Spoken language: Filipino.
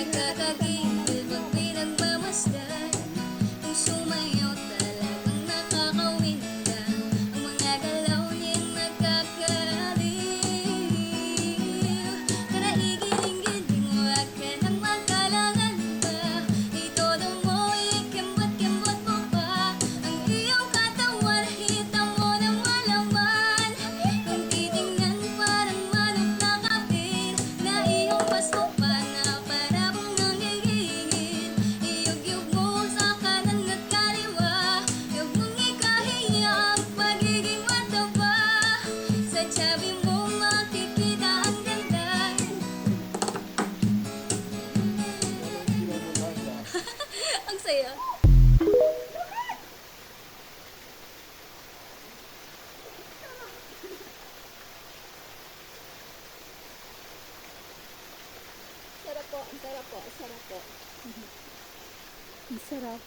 nagkakagigil pag pinagmamasdan. Kung sumayaw talagang nakakawinda, ang mga galaw niya'y nagkakaliw. Tara igiling-giling, huwag ka nang magkalangan pa. Itodo mo, ikembot-kembot mo pa ang iyong katawan, hita mo ng malaman. Kung titingnan parang manok na kapil, na iyong pasko pa na para bang nanggigigil. Iyog-yog mo sa kanan at kaliwa, huwag mong ikahiya ang pagiging mataba. Sa tiyabi mo makikita ang ganda. Ang saya. Sarap po, ang sarap po, ang sarap po. Ang sarap.